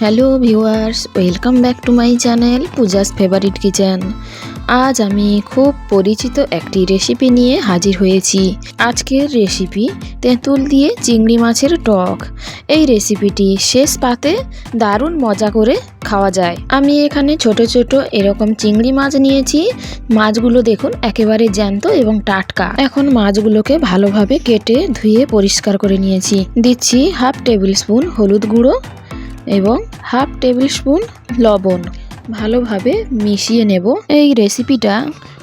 Hello viewers, welcome back to my channel Puja's favourite kitchen. আজ আমি খুব পরিচিত একটি রেসিপি নিয়ে হাজির হয়েছি। আজকের রেসিপি তেঁতুল দিয়ে চিংড়ি মাছের টক। এই রেসিপিটি শেষ পাতে দারুণ মজা করে খাওয়া যায়। আমি এখানে ছোট ছোট এরকম চিংড়ি মাছ নিয়েছি। মাছগুলো দেখুন একেবারে জ্যান্ত এবং টাটকা। এখন মাছগুলোকে ভালোভাবে কেটে ধুয়ে পরিষ্কার করে নিয়েছি। দিচ্ছি হাফ টেবিল স্পুন হলুদ গুঁড়ো এবং হাফ টেবিল স্পুন লবণ। ভালোভাবে মিশিয়ে নেব। এই রেসিপিটা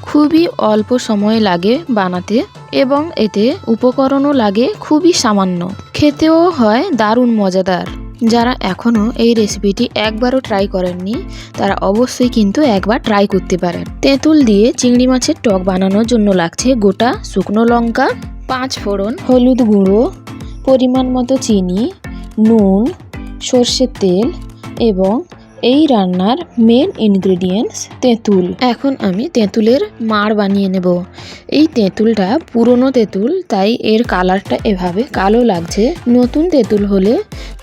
খুবই অল্প সময় লাগে বানাতে এবং এতে উপকরণও লাগে খুবই সামান্য। খেতেও হয় দারুণ মজাদার। যারা এখনও এই রেসিপিটি একবারও ট্রাই করেননি তারা অবশ্যই কিন্তু একবার ট্রাই করতে পারেন। তেঁতুল দিয়ে চিংড়ি মাছের টক বানানোর জন্য লাগছে গোটা শুকনো লঙ্কা, 5 ফোড়ন, হলুদ গুঁড়ো, পরিমাণ মতো চিনি, নুন, সর্ষের তেল এবং এই রান্নার মেন ইনগ্রেডিয়েন্টস তেঁতুল। এখন আমি তেঁতুলের মাড় বানিয়ে নেব। এই তেঁতুলটা পুরনো তেঁতুল, তাই এর কালারটা এভাবে কালো লাগছে। নতুন তেঁতুল হলে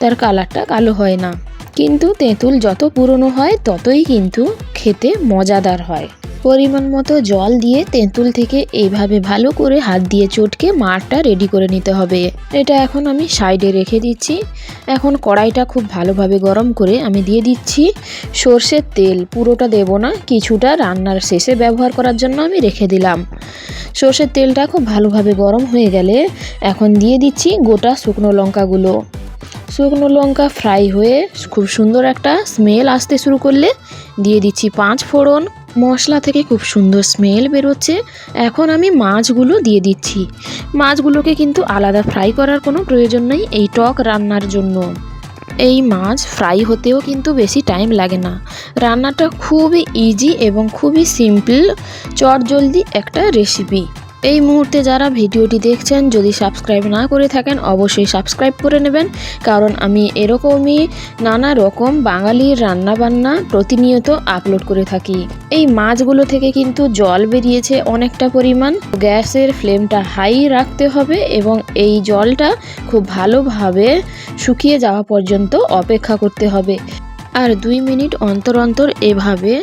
তার কালারটা কালো হয় না, কিন্তু তেঁতুল যত পুরনো হয় ততই কিন্তু খেতে মজাদার হয়। পরিমাণ মতো জল দিয়ে তেঁতুল থেকে এইভাবে ভালো করে হাত দিয়ে চটকে মাড়টা রেডি করে নিতে হবে। এটা এখন আমি সাইডে রেখে দিচ্ছি। এখন কড়াইটা খুব ভালোভাবে গরম করে আমি দিয়ে দিচ্ছি সর্ষের তেল। পুরোটা দেব না, কিছুটা রান্নার শেষে ব্যবহার করার জন্য আমি রেখে দিলাম। সর্ষের তেলটা খুব ভালোভাবে গরম হয়ে গেলে এখন দিয়ে দিচ্ছি গোটা শুকনো লঙ্কাগুলো। শুকনো লঙ্কা ফ্রাই হয়ে খুব সুন্দর একটা স্মেল আসতে শুরু করলে দিয়ে দিচ্ছি 5 ফোড়ন। মশলা থেকে খুব সুন্দর স্মেল বেরোচ্ছে। এখন আমি মাছগুলো দিয়ে দিচ্ছি। মাছগুলোকে কিন্তু আলাদা ফ্রাই করার কোনো প্রয়োজন নেই এই টক রান্নার জন্য। এই মাছ ফ্রাই হতেও কিন্তু বেশি টাইম লাগে না। রান্নাটা খুবই ইজি এবং খুবই সিম্পল, চটজলদি একটা রেসিপি। এই মুহূর্তে যারা ভিডিওটি দেখছেন যদি সাবস্ক্রাইব না করে থাকেন অবশ্যই সাবস্ক্রাইব করে নেবেন, কারণ আমি এরকমই নানা রকম বাঙালির রান্নাবান্না প্রতিনিয়ত আপলোড করে থাকি। এই মাছগুলো থেকে কিন্তু জল বেরিয়েছে অনেকটা পরিমাণ। গ্যাসের ফ্লেমটা হাই রাখতে হবে এবং এই জলটা খুব ভালোভাবে শুকিয়ে যাওয়া পর্যন্ত অপেক্ষা করতে হবে। আর 2 মিনিট অন্তর অন্তর এভাবে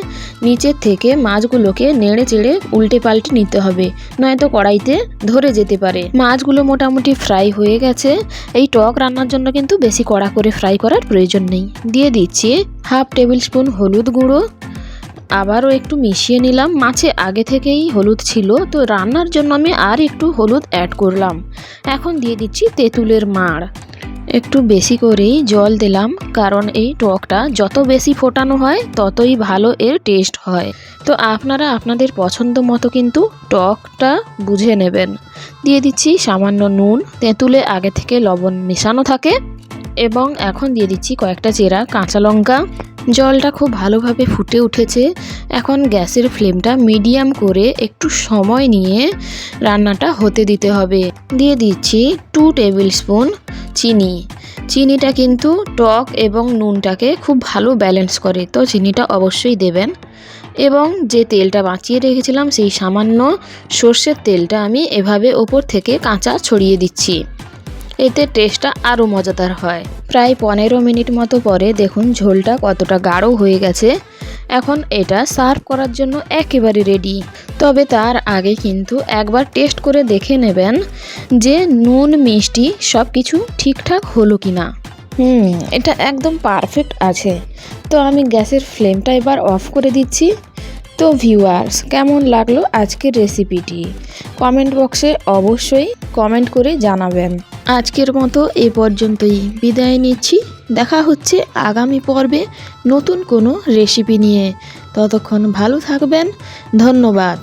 নিচের থেকে মাছগুলোকে নেড়ে চেড়ে উল্টে পাল্টে নিতে হবে, নয়তো কড়াইতে ধরে যেতে পারে। মাছগুলো মোটামুটি ফ্রাই হয়ে গেছে। এই টক রান্নার জন্য কিন্তু বেশি কড়া করে ফ্রাই করার প্রয়োজন নেই। দিয়ে দিচ্ছি হাফ টেবিল স্পুন হলুদ গুঁড়ো। আবারও একটু মিশিয়ে নিলাম। মাছে আগে থেকেই হলুদ ছিল, তো রান্নার জন্য আমি আর একটু হলুদ অ্যাড করলাম। এখন দিয়ে দিচ্ছি তেঁতুলের মাড়। একটু বেশি করেই জল দিলাম, কারণ এই টকটা যত বেশি ফোটানো হয় ততই ভালো এর টেস্ট হয়। তো আপনারা আপনাদের পছন্দ মতো কিন্তু টকটা বুঝে নেবেন। দিয়ে দিচ্ছি সামান্য নুন, তেঁতুলে আগে থেকে লবণ মেশানো থাকে। এবং এখন দিয়ে দিচ্ছি কয়েকটা চেরা কাঁচা লঙ্কা। জলটা খুব ভালোভাবে ফুটে উঠেছে। এখন গ্যাসের ফ্লেমটা মিডিয়াম করে একটু সময় নিয়ে রান্নাটা হতে দিতে হবে। দিয়ে দিচ্ছি 2 টেবিল স্পুন চিনি। চিনিটা কিন্তু টক এবং নুনটাকে খুব ভালো ব্যালেন্স করে, তো চিনিটা অবশ্যই দেবেন। এবং যে তেলটা বাঁচিয়ে রেখেছিলাম সেই সামান্য সর্ষের তেলটা আমি এভাবে ওপর থেকে কাঁচা ছড়িয়ে দিচ্ছি। এতে টেস্টটা আরও মজাদার হয়। প্রায় 15 মিনিট মতো পরে দেখুন ঝোলটা কতটা গাঢ় হয়ে গেছে। এখন এটা সার্ভ করার জন্য একেবারে রেডি। তবে তার আগে কিন্তু একবার টেস্ট করে দেখে নেবেন যে নুন মিষ্টি সব কিছু ঠিকঠাক হলো কি না। এটা একদম পারফেক্ট আছে। তো আমি গ্যাসের ফ্লেমটা এবার অফ করে দিচ্ছি। তো ভিউয়ার্স, কেমন লাগলো আজকের রেসিপিটি কমেন্ট বক্সে অবশ্যই কমেন্ট করে জানাবেন। আজকের মতো এ পর্যন্তই বিদায় নিচ্ছি। দেখা হচ্ছে আগামী পর্বে নতুন কোনো রেসিপি নিয়ে। ততক্ষণ ভালো থাকবেন। ধন্যবাদ।